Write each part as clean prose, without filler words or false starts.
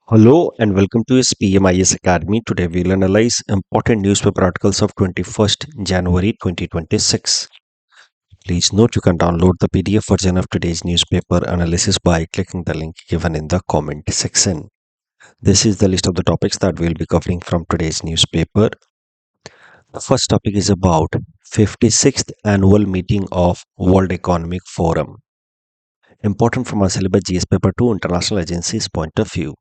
Hello and welcome to SPMIS Academy. Today we'll analyze important newspaper articles of 21st January 2026. Please note you can download the PDF version of today's newspaper analysis by clicking the link given in the comment section. This is the list of the topics that we'll be covering from today's newspaper. The first topic is about 56th annual meeting of World Economic Forum. Important from our syllabus GS paper 2 international agencies point of view.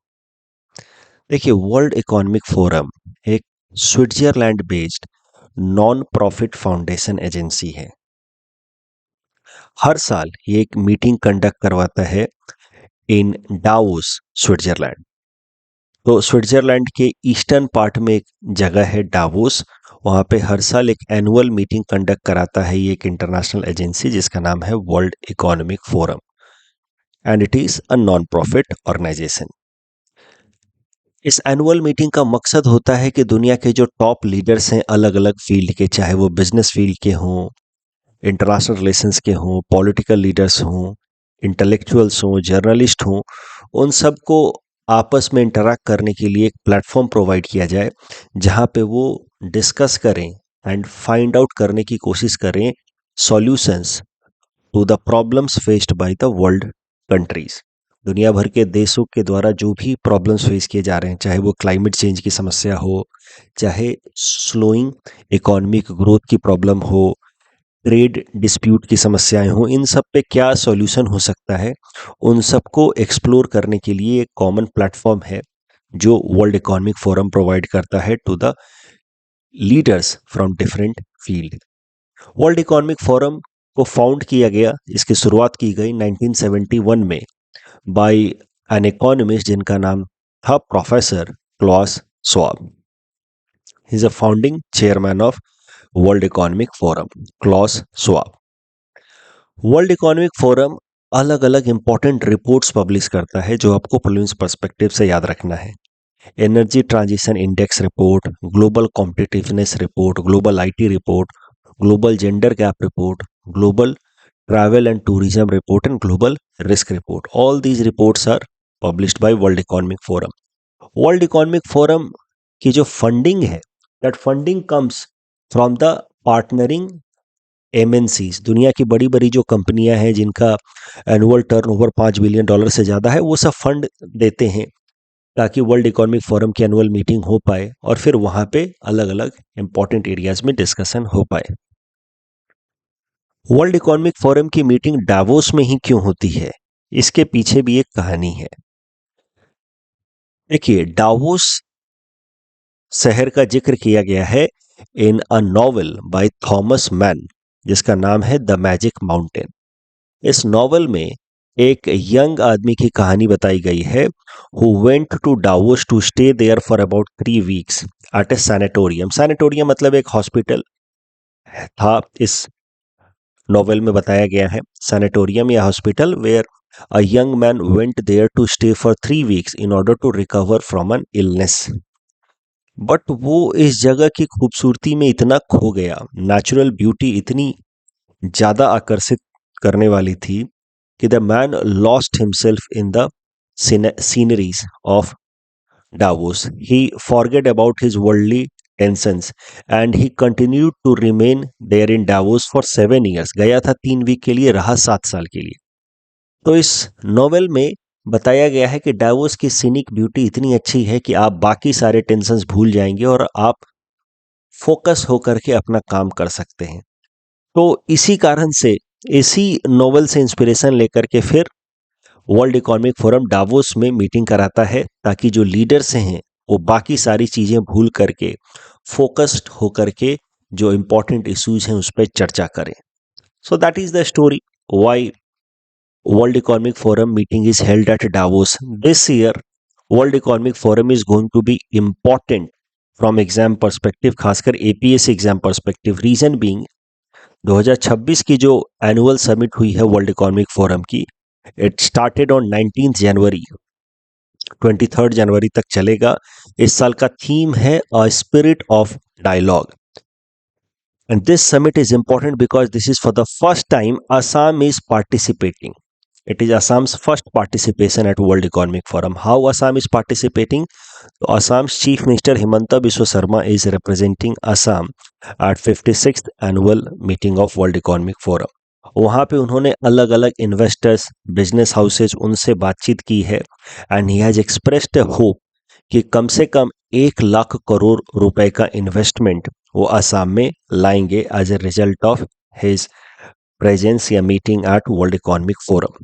देखिए world economic forum एक Switzerland based non profit foundation agency है। हर साल ये एक meeting conduct करवाता है इन Davos Switzerland. तो Switzerland के ईस्टर्न पार्ट में एक जगह है डावोस, वहाँ पे हर साल एक एनुअल मीटिंग कंडक्ट कराता है ये एक इंटरनेशनल एजेंसी जिसका नाम है world economic forum and it is a non profit organisation. इस एनुअल मीटिंग का मकसद होता है कि दुनिया के जो टॉप लीडर्स हैं अलग अलग फील्ड के, चाहे वो बिजनेस फील्ड के हों, इंटरनेशनल रिलेशंस के हों, पॉलिटिकल लीडर्स हों, इंटेलेक्चुअल्स हों, जर्नलिस्ट हों, उन सबको आपस में इंटरैक्ट करने के लिए एक प्लेटफॉर्म प्रोवाइड किया जाए जहाँ पे वो डिस्कस करें एंड फाइंड आउट करने की कोशिश करें solutions to the problems faced by the world countries. दुनिया भर के देशों के द्वारा जो भी प्रॉब्लम्स फेस किए जा रहे हैं, चाहे वो क्लाइमेट चेंज की समस्या हो, चाहे स्लोइंग इकोनॉमिक ग्रोथ की प्रॉब्लम हो, ट्रेड डिस्प्यूट की समस्याएं हो, इन सब पे क्या सॉल्यूशन हो सकता है, उन सबको एक्सप्लोर करने के लिए एक कॉमन प्लेटफॉर्म है जो वर्ल्ड इकोनॉमिक फोरम प्रोवाइड करता है to the leaders from different field. World economic forum को फाउंड किया गया, इसकी शुरुआत की गई 1971 में बाय एन इकोनॉमिस्ट जिनका नाम था professor Klaus Schwab. He is a founding chairman of world economic forum, Klaus Schwab. World economic forum अलग अलग इंपॉर्टेंट रिपोर्ट्स पब्लिश करता है जो आपको प्रीलिम्स पर्सपेक्टिव से याद रखना है। Energy transition index report, global competitiveness report, global IT report, global gender gap report, global travel and tourism report and global risk report. All these reports are published by World Economic Forum. World Economic Forum की जो funding है, that funding comes from the partnering MNCs. दुनिया की बड़ी बड़ी जो कंपनियां हैं जिनका एनुअल टर्नओवर $5 बिलियन से ज़्यादा है, वो सब फंड देते हैं ताकि वर्ल्ड इकोनॉमिक फोरम की एनुअल मीटिंग हो पाए और फिर वहाँ पे अलग अलग इंपॉर्टेंट एरियाज में डिस्कशन हो पाए। वर्ल्ड इकोनॉमिक फोरम की मीटिंग डावोस में ही क्यों होती है, इसके पीछे भी एक कहानी है। देखिए, डावोस शहर का जिक्र किया गया है in a novel by Thomas Mann जिसका नाम है द मैजिक माउंटेन। इस नॉवेल में एक यंग आदमी की कहानी बताई गई है who went to Davos to stay there for about 3 weeks at a sanatorium. Sanatorium मतलब एक हॉस्पिटल था, इस नॉवेल में बताया गया है सैनेटोरियम या hospital where a young man went there to stay for 3 weeks in order to recover from an illness. But वो इस जगह की खूबसूरती में इतना खो गया, नेचुरल ब्यूटी इतनी ज़्यादा आकर्षित करने वाली थी कि the man lost himself in the sceneries of Davos. He forget about his worldly tensions and he continued to remain there in Davos for 7 years. गया था 3 वीक के लिए, रहा 7 साल के लिए। तो इस नॉवेल में बताया गया है कि डावोस की सीनिक ब्यूटी इतनी अच्छी है कि आप बाकी सारे टेंशन्स भूल जाएंगे और आप फोकस होकर के अपना काम कर सकते हैं। तो इसी कारण से, इसी नॉवेल से इंस्पिरेशन लेकर के फिर वर्ल्ड इकोनॉमिक फोरम डावोस में मीटिंग कराता है ताकि जो लीडर्स हैं वो बाकी सारी चीज़ें भूल करके फोकस्ड होकर के जो इम्पोर्टेंट इश्यूज हैं उस पर चर्चा करें। So that is the story why world economic forum meeting is held at Davos. This year world economic forum is going to be important from exam perspective, खासकर APSC exam perspective. Reason being 2026 की जो annual summit हुई है world economic forum की, it started on 19 January, 23 जनवरी तक चलेगा। इस साल का थीम है a spirit of dialogue and this summit is important because this is for the first time Assam is participating. It is Assam's first participation at World Economic Forum. How Assam is participating? Assam's Chief Minister Himanta Biswa Sarma is representing Assam at 56th annual meeting of World Economic Forum. वहाँ पे उन्होंने अलग अलग investors, business houses उनसे बातचीत की है and he has expressed hope कि कम से कम 1 लाख करोड़ रुपए का इन्वेस्टमेंट वो असम में लाएंगे as a result of his presence या meeting at world economic forum.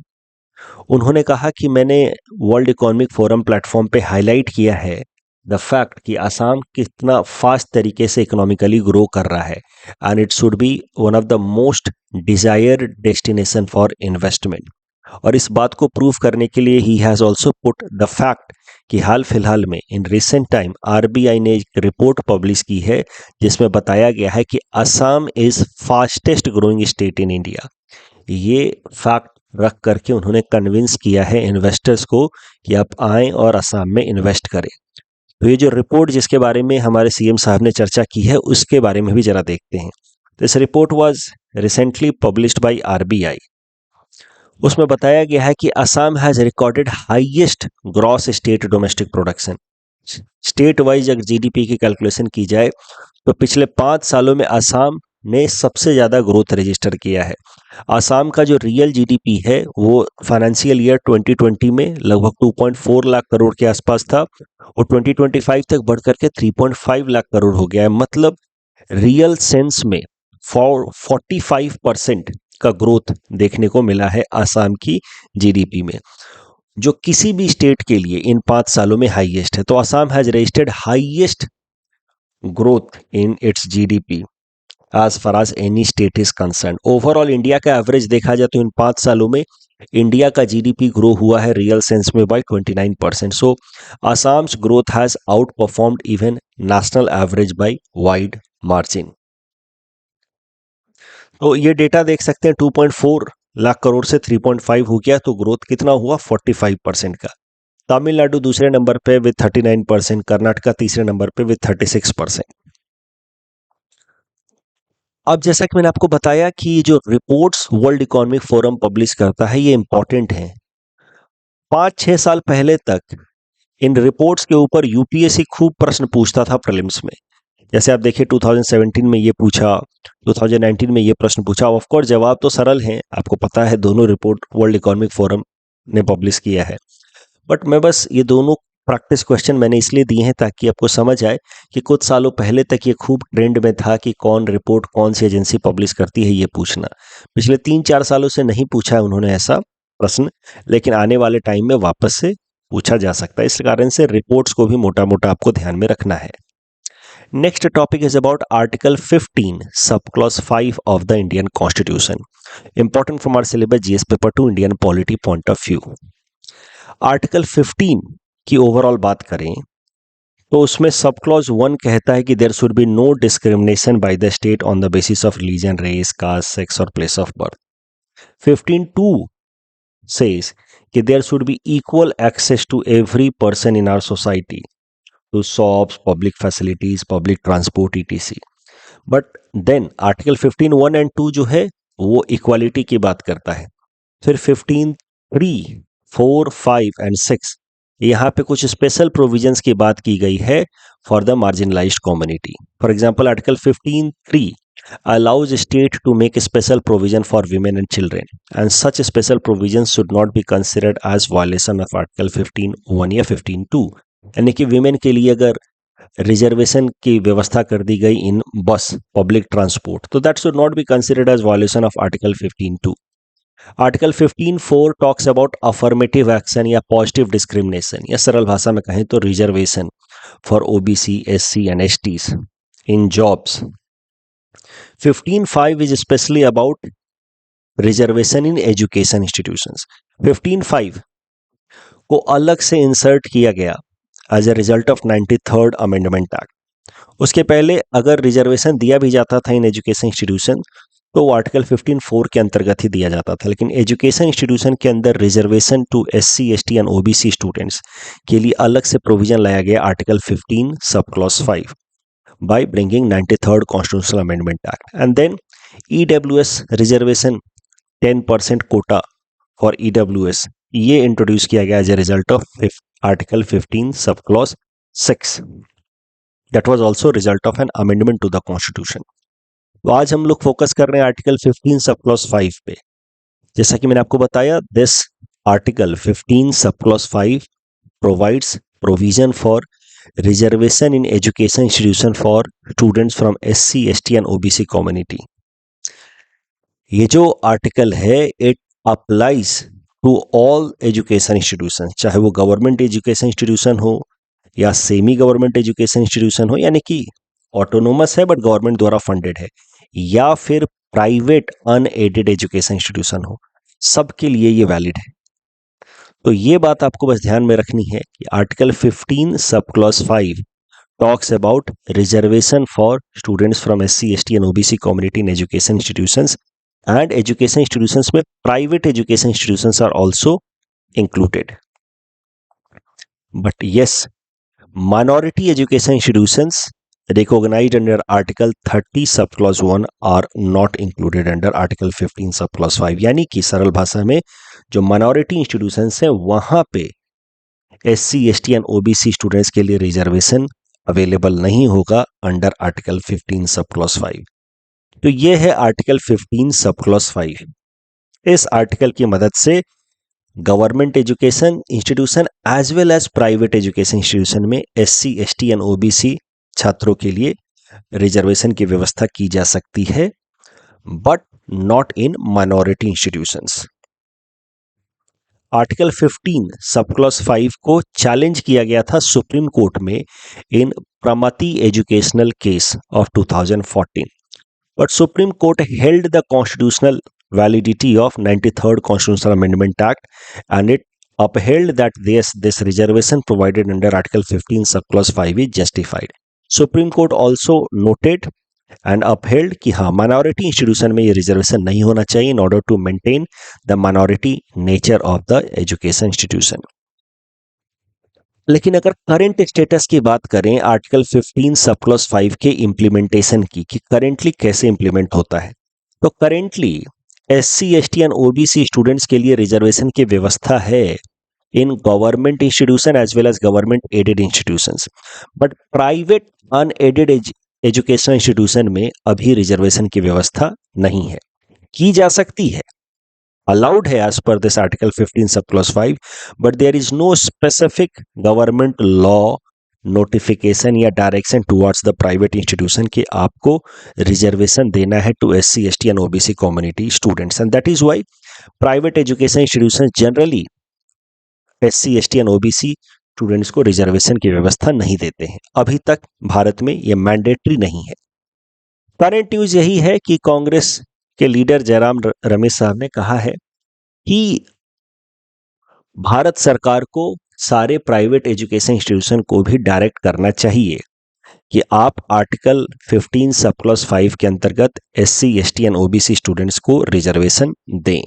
उन्होंने कहा कि मैंने वर्ल्ड इकोनॉमिक फोरम प्लेटफॉर्म पे हाईलाइट किया है द फैक्ट कि असम कितना फास्ट तरीके से इकोनॉमिकली ग्रो कर रहा है and it should be one of the most desired destination for investment. और इस बात को प्रूव करने के लिए he has also put the fact कि हाल फिलहाल में इन रिसेंट टाइम आरबीआई ने एक रिपोर्ट पब्लिश की है जिसमें बताया गया है कि Assam is fastest growing state in India. ये फैक्ट रख करके उन्होंने कन्विंस किया है इन्वेस्टर्स को कि आप आएं और असम में इन्वेस्ट करें। तो ये जो रिपोर्ट जिसके बारे में हमारे सीएम साहब ने चर्चा की है उसके बारे में भी जरा देखते हैं। This report was recently published by RBI. उसमें बताया गया है कि Assam has recorded highest gross state domestic production. State wise अगर जीडीपी की कैलकुलेशन की जाए तो पिछले 5 सालों में असम ने सबसे ज़्यादा ग्रोथ रजिस्टर किया है। असम का जो रियल जीडीपी है वो फाइनेंशियल ईयर 2020 में लगभग 2.4 लाख करोड़ के आसपास था और 2025 तक बढ़ करके 3.5 लाख करोड़ हो गया है। मतलब रियल सेंस में 45% का ग्रोथ देखने को मिला है असम की जीडीपी में, जो किसी भी स्टेट के लिए इन 5 सालों में हाईएस्ट है। तो Assam has registered highest growth in its GDP as far as any state is concern. Overall India का एवरेज देखा जाए तो इन 5 सालों में इंडिया का जीडीपी ग्रो हुआ है रियल सेंस में by 29%। So Assam's growth has outperformed even national average by wide margin. तो ये डेटा देख सकते हैं 2.4 लाख करोड़ से 3.5 हो गया, तो ग्रोथ कितना हुआ 45% का। तमिलनाडु दूसरे नंबर पे विद 39%, कर्नाटका तीसरे नंबर पे विद 36%। अब जैसा कि मैंने आपको बताया कि जो reports world economic forum publish करता है ये इंपॉर्टेंट है। 5-6 साल पहले तक इन रिपोर्ट्स के ऊपर यूपीएससी खूब प्रश्न पूछता था प्रीलिम्स में। जैसे आप देखिए 2017 में ये पूछा, 2019 में ये प्रश्न पूछा। ऑफ कोर्स जवाब तो सरल हैं, आपको पता है दोनों रिपोर्ट वर्ल्ड इकोनॉमिक फोरम ने पब्लिश किया है। बट मैं बस ये दोनों प्रैक्टिस क्वेश्चन मैंने इसलिए दिए हैं ताकि आपको समझ आए कि कुछ सालों पहले तक ये खूब ट्रेंड में था कि कौन रिपोर्ट कौन सी एजेंसी पब्लिश करती है ये पूछना। पिछले 3-4 सालों से नहीं पूछा है उन्होंने ऐसा प्रश्न, लेकिन आने वाले टाइम में वापस से पूछा जा सकता है। इस कारण से रिपोर्ट्स को भी मोटा मोटा आपको ध्यान में रखना है। Next topic is about Article 15, Subclause 5 of the Indian Constitution. Important from our syllabus GS paper to Indian polity point of view. Article 15 की ओवरऑल बात करें तो उसमें सब क्लॉज 1 कहता है कि there should be no discrimination by the state on the basis of religion, race, caste, sex और place of birth. 15(2) says कि there should be equal access to every person in our society to shops, public facilities, public transport, etc. But then article 15(1 and 2) जो है वो equality की बात करता है। फिर 15(3), 4, 5 and 6 यहाँ पे कुछ स्पेशल प्रोविजंस की बात की गई है for the marginalised community. For example article 15(3) allows state to make a special provision for women and children, and such special provisions should not be considered as violation of article 15(1) या 15(2). यानी कि women के लिए अगर reservation की व्यवस्था कर दी गई इन बस पब्लिक ट्रांसपोर्ट तो that should not be considered as violation of article 15(2). Article 15(4) talks about affirmative action या पॉजिटिव डिस्क्रिमिनेशन, या सरल भाषा में कहें तो reservation for OBC, SC and STs in jobs. 15(5) is specially about reservation in education institutions. 15(5) को अलग से इंसर्ट किया गया as a result of 93rd amendment act. उसके पहले अगर रिजर्वेशन दिया भी जाता था इन एजुकेशन इंस्टीट्यूशन तो वो आर्टिकल 15(4) के अंतर्गत ही दिया जाता था, लेकिन एजुकेशन इंस्टीट्यूशन के अंदर reservation to SC, ST and OBC students के लिए अलग से प्रोविजन लाया गया article 15 sub clause 5 by bringing 93rd constitutional amendment act. And then EWS reservation 10% quota for EWS ये इंट्रोड्यूस किया गया as a result of article 15 sub clause 6. That was also result of an amendment to the constitution. तो आज हम लोग focus कर रहे हैं आर्टिकल 15 सब क्लॉज 5 पे. जैसा कि मैंने आपको बताया, this article 15 sub clause 5 provides provision for reservation in education institution for students from SC, ST and OBC community. ये जो आर्टिकल है it applies to all education institution, चाहे वो गवर्नमेंट एजुकेशन इंस्टीट्यूशन हो या सेमी गवर्नमेंट एजुकेशन इंस्टीट्यूशन हो, यानी कि ऑटोनोमस है बट गवर्नमेंट द्वारा फंडेड है, या फिर प्राइवेट अनएडेड एजुकेशन इंस्टीट्यूशन हो, सबके लिए ये वैलिड है. तो ये बात आपको बस ध्यान में रखनी है कि article 15 sub clause 5 talks about reservation for students from SC, ST and OBC community in education institutions, and education institutions में private education institutions are also included. But yes, minority education institutions recognized under Article 30 subclause 1 are not included under Article 15 subclause 5. यानी कि सरल भाषा में जो minority institutions हैं वहां पे SC, ST and OBC students के लिए रिजर्वेशन अवेलेबल नहीं होगा अंडर आर्टिकल 15 सबक्लॉज 5. तो ये है आर्टिकल 15 सबक्लॉज 5. इस आर्टिकल की मदद से government education institution as well as private education institution में SC, ST एंड OBC छात्रों के लिए रिजर्वेशन की व्यवस्था की जा सकती है, but not in minority institutions. Article 15 subclause 5 को चैलेंज किया गया था सुप्रीम कोर्ट में in Pramati educational case of 2014, but supreme court held the constitutional validity of 93rd Constitutional Amendment Act, and it upheld that this reservation provided under Article 15 subclause 5 is justified. Supreme Court also noted and upheld कि हाँ minority institution में ये reservation नहीं होना चाहिए in order to maintain the minority nature of the education institution. लेकिन अगर current status की बात करें आर्टिकल 15 सबक्लॉज 5 के इम्प्लीमेंटेशन की कि करेंटली कैसे इंप्लीमेंट होता है, तो currently SC, ST and OBC students के लिए रिजर्वेशन की व्यवस्था है in government institution as well as government aided institutions, but private unaided education institution में अभी रिजर्वेशन की व्यवस्था नहीं है. की जा सकती है, अलाउड है as per this article 15 sub clause 5, but there is no specific government law notification या direction towards the private institution कि आपको रिजर्वेशन देना है to SC, ST and OBC community students, and that is why private education institution generally SC, ST and OBC students को reservation की व्यवस्था नहीं देते हैं. अभी तक भारत में यह मैंडेटरी नहीं है. करंट न्यूज यही है कि कांग्रेस के लीडर जयराम रमेश साहब ने कहा है कि भारत सरकार को सारे प्राइवेट एजुकेशन इंस्टीट्यूशन को भी डायरेक्ट करना चाहिए कि आप आर्टिकल 15 सबक्लॉज 5 के अंतर्गत SC, ST and OBC students को रिजर्वेशन दें.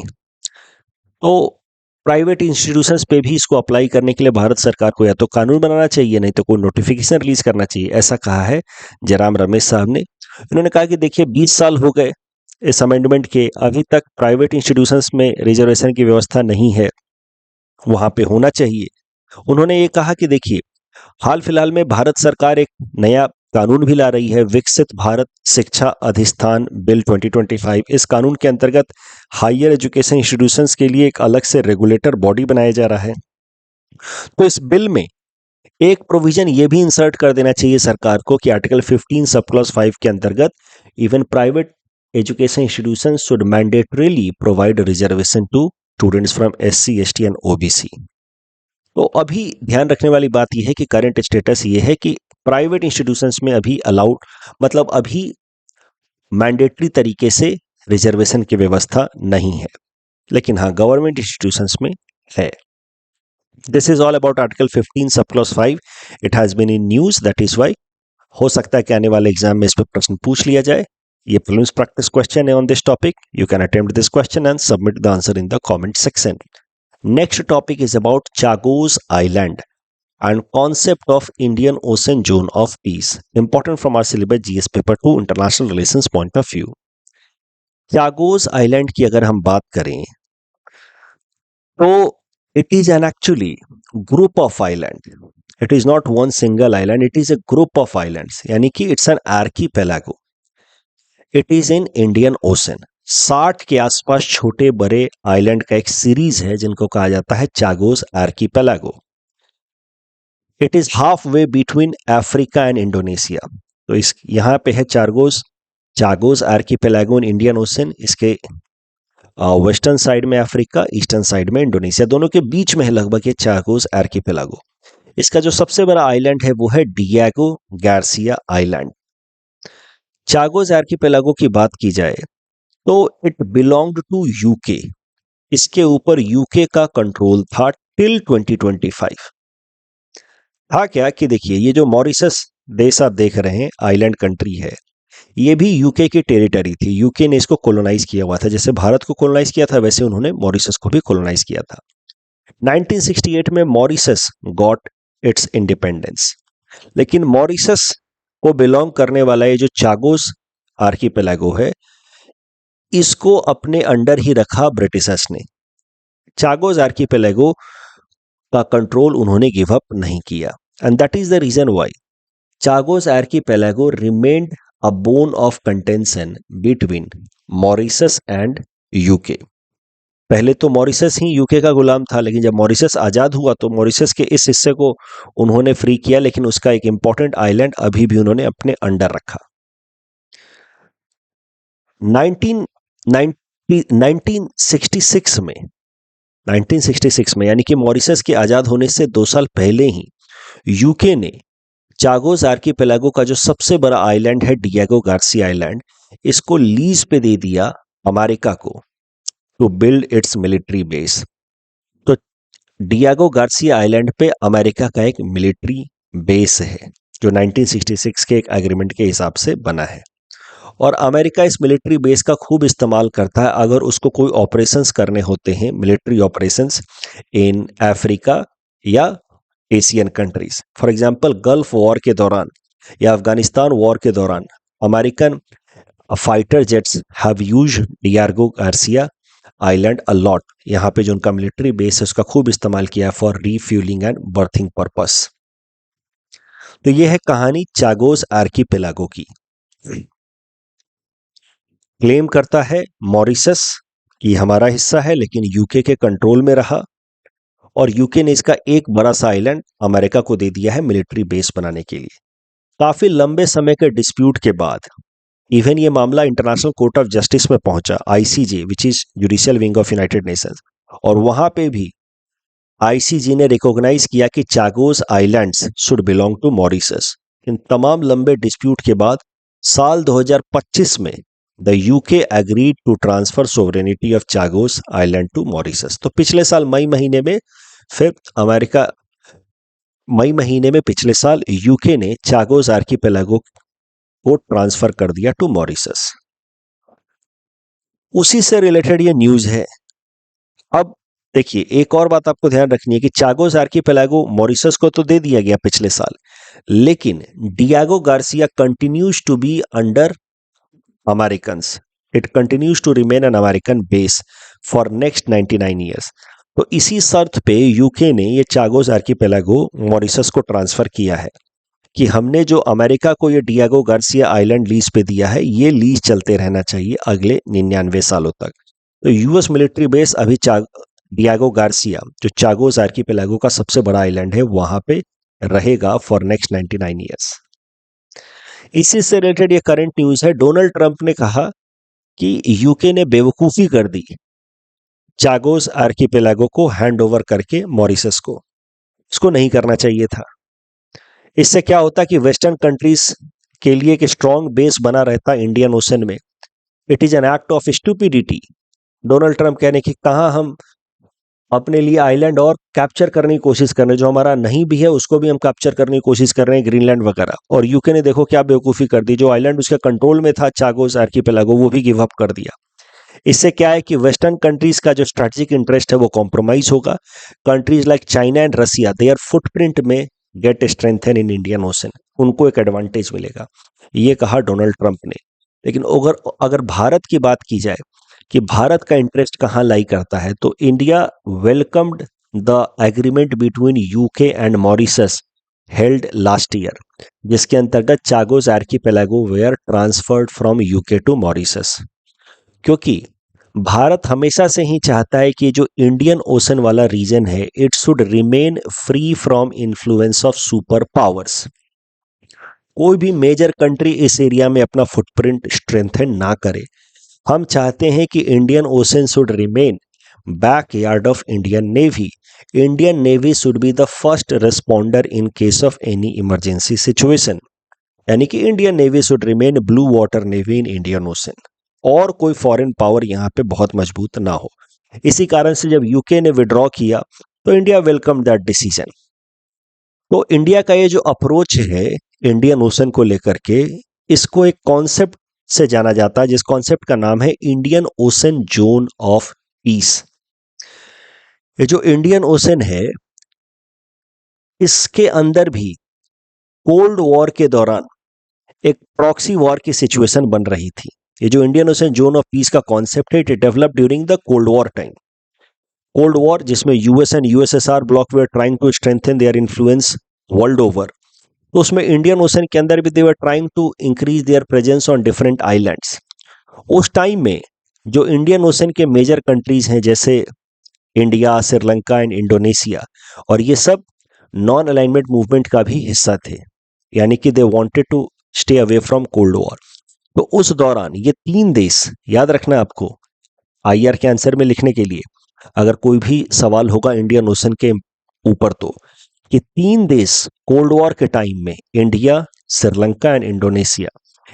तो प्राइवेट इंस्टीट्यूशंस पे भी इसको अप्लाई करने के लिए भारत सरकार को या तो कानून बनाना चाहिए, नहीं तो कोई नोटिफिकेशन रिलीज करना चाहिए, ऐसा कहा है जयराम रमेश साहब ने. उन्होंने कहा कि देखिए 20 साल हो गए इस अमेंडमेंट के, अभी तक प्राइवेट इंस्टीट्यूशंस में रिजर्वेशन की व्यवस्था नहीं है, वहां पे होना चाहिए. उन्होंने ये कहा कि देखिए हाल फिलहाल में भारत सरकार एक नया कानून भी ला रही है, विकसित भारत शिक्षा अधिष्ठान बिल 2025. इस कानून के अंतर्गत हायर एजुकेशन इंस्टीट्यूशंस के लिए एक अलग से रेगुलेटर बॉडी बनाया जा रहा है. तो इस बिल में एक प्रोविजन ये भी इंसर्ट कर देना चाहिए सरकार को कि आर्टिकल 15 सबक्लॉज 5 के अंतर्गत even private education institutions should mandatorily provide reservation to students from SC, ST and OBC. तो अभी ध्यान रखने वाली बात यह है कि करंट स्टेटस ये है कि प्राइवेट इंस्टीट्यूशंस में अभी अलाउड, मतलब अभी मैंडेटरी तरीके से रिजर्वेशन की व्यवस्था नहीं है, लेकिन हाँ गवर्नमेंट इंस्टीट्यूशंस में है. This is all about article 15 subclause 5. It has been in news, that is why हो सकता है कि आने वाले एग्जाम में इस पर प्रश्न पूछ लिया जाए. ये प्रीलिम्स प्रैक्टिस क्वेश्चन है on this topic. You can attempt this question and submit the answer in the comment section. Next topic is about Chagos Island and concept of Indian Ocean Zone of Peace. Important from our syllabus GS paper 2 international relations point of view. Chagos Island की अगर हम बात करें तो it is an actually group of island, it is not one single island, it is a group of islands, यानी कि it's an archipelago. It is in Indian ocean. 60 के आसपास छोटे बड़े आइलैंड का एक सीरीज है जिनको कहा जाता है Chagos archipelago. It is half way between Africa and Indonesia. तो इस यहाँ पे है Chagos Chagos archipelago in Indian Ocean. इसके वेस्टर्न साइड में अफ्रीका, ईस्टर्न साइड में इंडोनेशिया, दोनों के बीच में है लगभग ये चागोस आर्कीपेलागो। इसका जो सबसे बड़ा आइलैंड है वो है Diego Garcia island. Chagos archipelago की बात की जाए तो इट बिलोंग्ड टू यूके। इसके ऊपर यूके का कंट्रोल था टिल 2025। था क्या कि देखिए, ये जो मॉरिशस देश आप देख रहे हैं, आइलैंड कंट्री है, ये भी यूके की टेरिटरी थी। यूके ने इसको कॉलोनाइज किया हुआ था, जैसे भारत को कॉलोनाइज किया था वैसे उन्होंने मॉरिशस को भी कॉलोनाइज किया था। 1968 में मॉरिशस गॉट इट्स इंडिपेंडेंस। लेकिन मॉरिशस को बिलोंग करने वाला ये जो चागोस आर्कीपेलागो है, इसको अपने अंडर ही रखा ब्रिटिशर्स ने। चागोस आर्कीपेलागो का कंट्रोल उन्होंने गिव अप नहीं किया, and that is the reason why Chagos Archipelago remained a bone of contention between Mauritius and UK. पहले तो मॉरिशस ही यूके का गुलाम था, लेकिन जब मॉरिशस आजाद हुआ तो मॉरिशस के इस हिस्से को उन्होंने फ्री किया, लेकिन उसका एक इंपॉर्टेंट आइलैंड अभी भी उन्होंने अपने अंडर रखा। 1966 में 1966 में यानी कि मॉरिशस के आजाद होने से 2 साल पहले ही यूके ने चागोस आर्कीपेलागो का जो सबसे बड़ा आइलैंड है डिएगो गार्सिया आइलैंड, इसको लीज पे दे दिया अमेरिका को to build its military base. तो डिएगो गार्सिया आइलैंड पे अमेरिका का एक मिलिट्री बेस है जो 1966 के एक एग्रीमेंट के हिसाब से बना है, और अमेरिका इस मिलिट्री बेस का खूब इस्तेमाल करता है अगर उसको कोई ऑपरेशंस करने होते हैं, मिलिट्री ऑपरेशंस इन अफ्रीका या Asian countries. For example gulf war के दौरान या अफगानिस्तान वॉर के दौरान American fighter jets have used Diego Garcia island a lot. यहाँ पे जो उनका मिलिट्री बेस है उसका खूब इस्तेमाल किया for refuelling and berthing purpose. तो ये है कहानी चागोस आर्कीपेलागो की। क्लेम करता है मॉरिशस कि हमारा हिस्सा है, लेकिन यूके के कंट्रोल में रहा, और यूके ने इसका एक बड़ा सा आइलैंड अमेरिका को दे दिया है मिलिट्री बेस बनाने के लिए। काफी लंबे समय के डिस्प्यूट के बाद इवन ये मामला इंटरनेशनल कोर्ट ऑफ जस्टिस में पहुंचा, ICJ which is judicial wing of United Nations, और वहां पे भी आईसीजे ने रिकॉग्नाइज किया कि Chagos islands should belong to Mauritius. इन तमाम लंबे डिस्प्यूट के बाद साल 2025 में the UK agreed to transfer sovereignty of Chagos island to Mauritius. तो पिछले साल मई महीने में पिछले साल यूके ने चागोस आर्कीपेलागो को ट्रांसफर कर दिया टू मॉरिशस। उसी से रिलेटेड ये न्यूज है। अब देखिए, एक और बात आपको ध्यान रखनी है कि चागोस आर्कीपेलागो मॉरिशस को तो दे दिया गया पिछले साल, लेकिन Diego Garcia continues to be under Americans. It continues to remain an American base for next 99 years. तो इसी शर्त पे यूके ने ये चागोस आर्कीपेलागो मॉरिशस को ट्रांसफर किया है कि हमने जो अमेरिका को ये डिएगो गार्सिया आइलैंड लीज पे दिया है, ये लीज चलते रहना चाहिए अगले 99 सालों तक। तो यूएस मिलिट्री बेस अभी डिएगो गार्सिया, जो चागोस आर्कीपेलागो का सबसे बड़ा आइलैंड है, वहां पे रहेगा फॉर नेक्स्ट 99 ईयर्स। इसी से रिलेटेड ये करंट न्यूज है। डोनाल्ड ट्रंप ने कहा कि यूके ने बेवकूफी कर दी चागोस आर्कीपेलागो को हैंड ओवर करके मॉरिशस को। इसको नहीं करना चाहिए था। इससे क्या होता कि वेस्टर्न कंट्रीज के लिए एक स्ट्रॉन्ग बेस बना रहता इंडियन ओशन में। It is an act of stupidity. Donald Trump कहने की कहा हम अपने लिए आइलैंड और कैप्चर करने की कोशिश कर रहे हैं, जो हमारा नहीं भी है उसको भी हम कैप्चर करने की कोशिश कर रहे हैं, ग्रीनलैंड वगैरह। और यूके ने देखो क्या बेवकूफ़ी कर दी, जो आइलैंड उसके कंट्रोल में था चागोस आर्कीपेलागो, वो भी गिव अप कर दिया। इससे क्या है कि वेस्टर्न कंट्रीज का जो स्ट्रेटेजिक इंटरेस्ट है वो कॉम्प्रोमाइज होगा। Countries like China and Russia, their footprint may get strengthen in Indian Ocean, उनको एक एडवांटेज मिलेगा, ये कहा डोनाल्ड ट्रंप ने। लेकिन अगर भारत की बात की जाए कि भारत का इंटरेस्ट कहाँ लाई करता है, तो India welcomed the agreement between UK and Mauritius held last year, जिसके अंतर्गत Chagos Archipelago were transferred from UK to Mauritius. क्योंकि भारत हमेशा से ही चाहता है कि जो इंडियन ओशन वाला रीजन है it should remain free from influence of super powers. कोई भी मेजर कंट्री इस एरिया में अपना फुटप्रिंट स्ट्रेंथन ना करे। हम चाहते हैं कि Indian ocean should remain back yard of Indian navy. Indian navy should be the first responder in case of any emergency situation, यानी कि Indian navy should remain blue water navy in Indian ocean, और कोई foreign power यहाँ पे बहुत मजबूत ना हो। इसी कारण से जब यूके ने विड्रॉ किया तो इंडिया वेलकम दैट डिसीजन। तो इंडिया का ये जो अप्रोच है इंडियन ओशन को लेकर के, इसको एक कॉन्सेप्ट से जाना जाता है, जिस कॉन्सेप्ट का नाम है Indian ocean zone of piece. ये जो इंडियन ओशन है इसके अंदर भी कोल्ड वॉर के दौरान एक प्रॉक्सी वॉर की सिचुएशन बन रही थी। ये जो Indian ocean zone of peace का कॉन्सेप्ट है it develop during the cold war time. Cold war जिसमें यूएस एंड यूएसएसआर ब्लॉक वे trying to strengthen their influence world over, तो उसमें इंडियन ओशन के अंदर भी they were trying to increase their presence on different islands. उस time में जो इंडियन ओशन के मेजर कंट्रीज हैं जैसे इंडिया, श्रीलंका एंड इंडोनेशिया, और ये सब नॉन अलाइनमेंट मूवमेंट का भी हिस्सा थे, यानी कि they wanted to stay away from cold war. तो उस दौरान ये तीन देश, याद रखना आपको आईआर के आंसर में लिखने के लिए, अगर कोई भी सवाल होगा इंडियन ओशन के ऊपर, तो कि तीन देश कोल्ड वॉर के टाइम में इंडिया, श्रीलंका एंड इंडोनेशिया,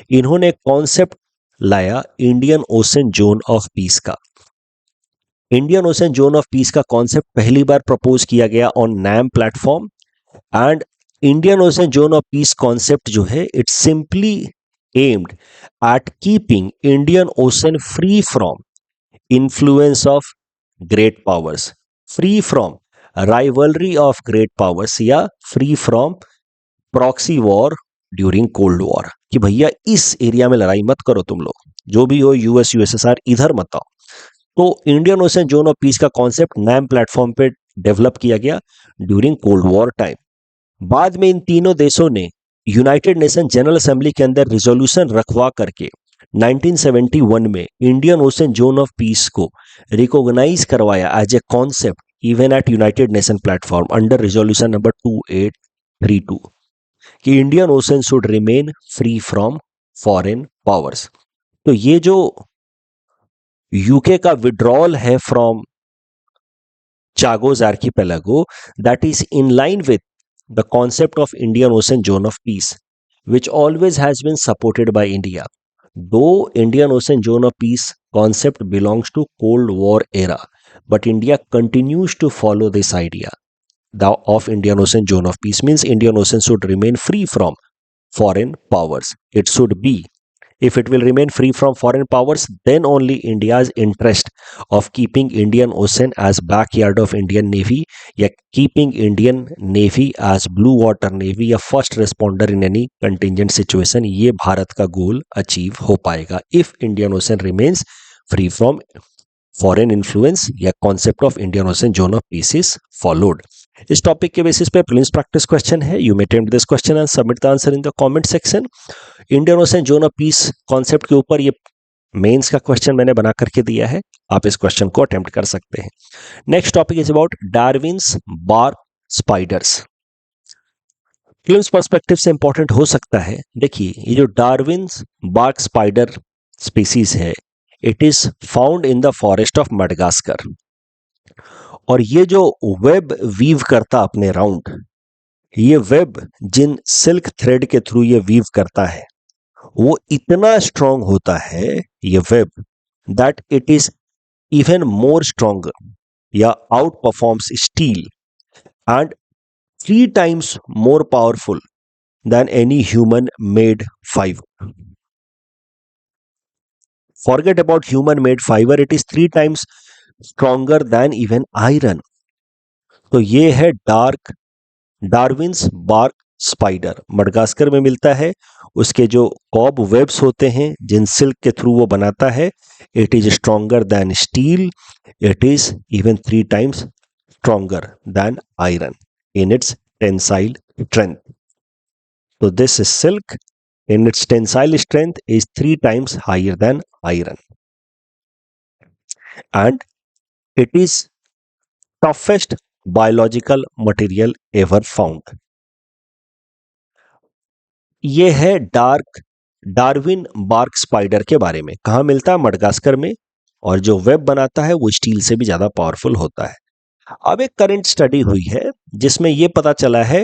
इन्होंने कॉन्सेप्ट लाया Indian ocean zone of peace का। Indian ocean zone of peace का कॉन्सेप्ट पहली बार प्रपोज किया गया on NAM platform, and Indian ocean zone of peace concept जो है it simply aimed at keeping Indian Ocean free from influence of great powers, free from rivalry of great powers, या free from proxy war during cold war, कि भैया इस area में लड़ाई मत करो तुम लोग, जो भी हो यूएस यूएसएसआर इधर मत आओ। तो Indian ocean zone of peace का कॉन्सेप्ट नैम प्लेटफॉर्म पे डेवलप किया गया ड्यूरिंग कोल्ड वॉर टाइम। बाद में इन तीनों देशों ने यूनाइटेड नेशन जनरल असेंबली के अंदर रिजोल्यूशन रखवा करके 1971 में Indian ocean zone of peace को रिकॉग्नाइज करवाया as a concept even at United Nation platform under resolution number 2832, कि Indian ocean should remain free from foreign powers. तो ये जो यूके का विड्रॉल है from Chagos Archipelago, that is in line with the concept of Indian Ocean Zone of Peace, which always has been supported by India. Though Indian Ocean Zone of Peace concept belongs to Cold War era, but India continues to follow this idea. The of Indian Ocean Zone of Peace means Indian Ocean should remain free from foreign powers. It should be, if it will remain free from foreign powers, then only India's interest of keeping Indian Ocean as backyard of Indian Navy, या keeping Indian Navy as blue water navy या first responder in any contingent situation, ये भारत का goal achieve हो पाएगा if Indian Ocean remains free from foreign influence या concept of Indian Ocean zone of peace is followed. इस topic के basis पे prelims practice question है, you may attempt this question and submit the answer in the comment section. Indian ocean zone of peace concept के ऊपर ये mains का question मैंने बना करके दिया है, आप इस क्वेश्चन को अटेम्प्ट कर सकते हैं। Next topic is about Darwin's bark spiders. Prelims perspective से इंपॉर्टेंट हो सकता है। देखिए ये जो डार्विन्स बार्क स्पाइडर स्पीसीज है it is found in the forest of Madagascar, और ये जो वेब वीव करता अपने राउंड, ये वेब जिन सिल्क थ्रेड के थ्रू ये वीव करता है वो इतना स्ट्रांग होता है ये web that it is even more stronger या outperforms steel and 3 times more powerful than any human made fiber. Forget about human made fiber, it is 3 times stronger than even iron. तो ये है Darwin's bark spider, Madagascar में मिलता है, उसके जो cob webs होते हैं जिन सिल्क के थ्रू वो बनाता है, it is stronger than steel, it is even 3 times stronger than iron in its tensile strength. So this is silk in its tensile strength is 3 times higher than iron, and it is toughest biological material ever found. ये है Darwin bark spider के बारे में। कहाँ मिलता है? Madagascar में। और जो वेब बनाता है वो स्टील से भी ज्यादा पावरफुल होता है। अब एक करंट स्टडी हुई है जिसमें यह पता चला है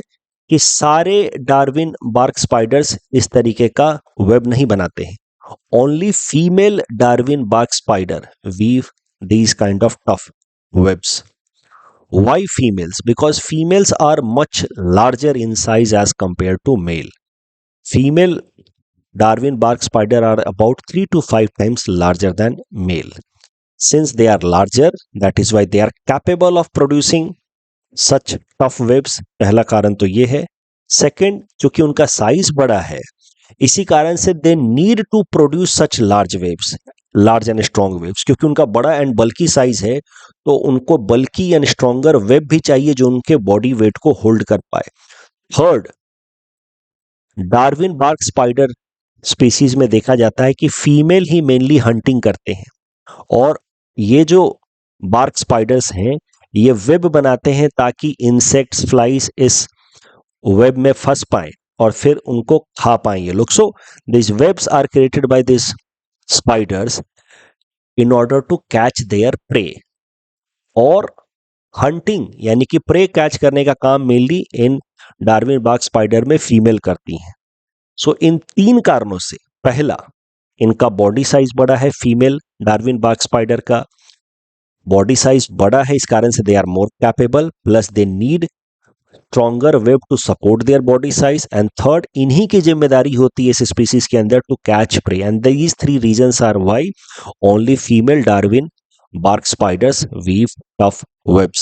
कि सारे डार्विन बार्क स्पाइडर्स इस तरीके का वेब नहीं बनाते हैं। Only female Darwin bark spider weave these kind of tough webs. Why females? Because females are much larger in size as compared to male. Female Darwin bark spider are about 3 to 5 times larger than male. Since they are larger, that is why they are capable of producing such tough webs. पहला कारण तो ये है। Second, क्योंकि उनका size बड़ा है, इसी कारण से they need to produce such large waves, large and strong waves. क्योंकि उनका बड़ा एंड बल्की साइज है तो उनको बल्की एंड स्ट्रॉन्गर वेब भी चाहिए जो उनके बॉडी वेट को होल्ड कर पाए। Third, Darwin bark spider species में देखा जाता है कि फीमेल ही मेनली हंटिंग करते हैं, और ये जो बार्क स्पाइडर्स हैं ये वेब बनाते हैं ताकि इंसेक्ट्स, फ्लाइज इस वेब में फंस पाए और फिर उनको खा पाए ये लोग। So this webs are created by this spiders in order to catch their prey, और हंटिंग यानी कि प्रे कैच करने का काम mainly in Darwin bark spider में फीमेल करती हैं। सो इन 3 कारणों से, पहला, इनका बॉडी साइज बड़ा है, फीमेल डार्विन बार्क स्पाइडर का बॉडी साइज बड़ा है, इस कारण से they are more capable, plus they need stronger web to support their body size, and third, इन्हीं की जिम्मेदारी होती है इस स्पीसीज के अंदर to catch prey, and these 3 reasons are why only female Darwin bark spiders weave tough webs.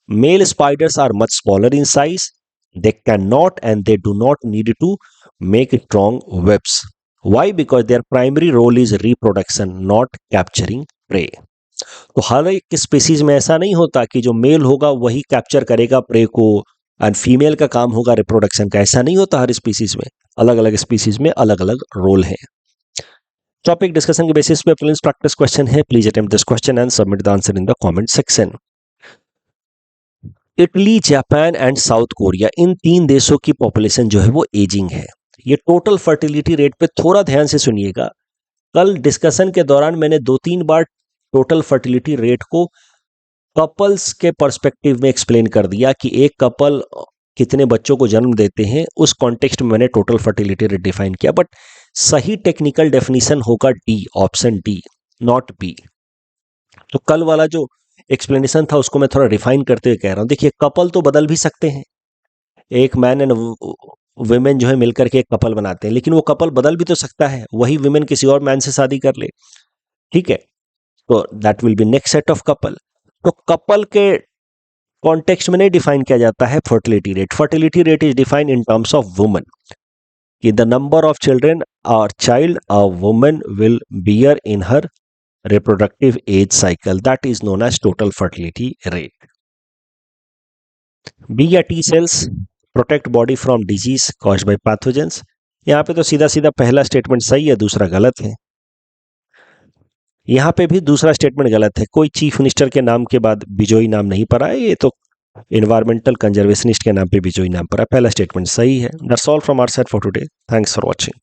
Male spiders are much smaller in size. They cannot and they do not need to make strong webs. Why? Because their primary role is reproduction, not capturing prey. तो हर एक species में ऐसा नहीं होता कि जो mail होगा वही कैप्चर करेगा प्रे को एंड फीमेल का काम होगा रिप्रोडक्शन का। ऐसा नहीं होता, हर स्पीसीज में अलग अलग स्पीसीज में अलग अलग रोल है। टॉपिक डिस्कशन के बेसिस पे प्लीज प्रैक्टिस क्वेश्चन है। Please attempt this question and submit the answer in the comment section. Italy, Japan and South Korea, इन 3 देशों की पॉपुलेशन जो है वो एजिंग है। ये टोटल फर्टिलिटी रेट पे थोड़ा ध्यान से सुनिएगा। कल डिस्कशन के दौरान मैंने 2-3 बार टोटल फर्टिलिटी रेट को कपल्स के पर्सपेक्टिव में एक्सप्लेन कर दिया कि एक कपल कितने बच्चों को जन्म देते हैं, उस कॉन्टेक्स्ट में मैंने टोटल फर्टिलिटी रेट डिफाइन किया। बट सही टेक्निकल डेफिनेशन होगा D, option D, not be. तो कल वाला जो एक्सप्लेनेशन था उसको मैं थोड़ा रिफाइन करते हुए कह रहा हूं। देखिए, कपल तो बदल भी सकते हैं, एक मैन एंड वुमेन जो है मिलकर के एक कपल बनाते हैं, लेकिन वो कपल बदल भी तो सकता है, वही वुमेन किसी और मैन से शादी कर ले, ठीक है, तो that will be next set of couple. तो कपल के कॉन्टेक्स्ट में नहीं डिफाइन किया जाता है fertility rate. Fertility rate is defined in terms of woman, कि द नंबर ऑफ चिल्ड्रेन और child a woman will beer in her reproductive age cycle, that is known as total fertility rate. B या T cells protect body from disease caused by pathogens. यहाँ पे तो सीधा सीधा पहला statement सही है, दूसरा गलत है। यहाँ पे भी दूसरा स्टेटमेंट गलत है। कोई चीफ मिनिस्टर के नाम के बाद बिजोई नाम नहीं पड़ा है, ये तो एनवायरमेंटल कंजर्वेशनिस्ट के नाम पे बिजोई नाम पड़ा। पहला स्टेटमेंट सही है। That's all from our side for today. Thanks for watching.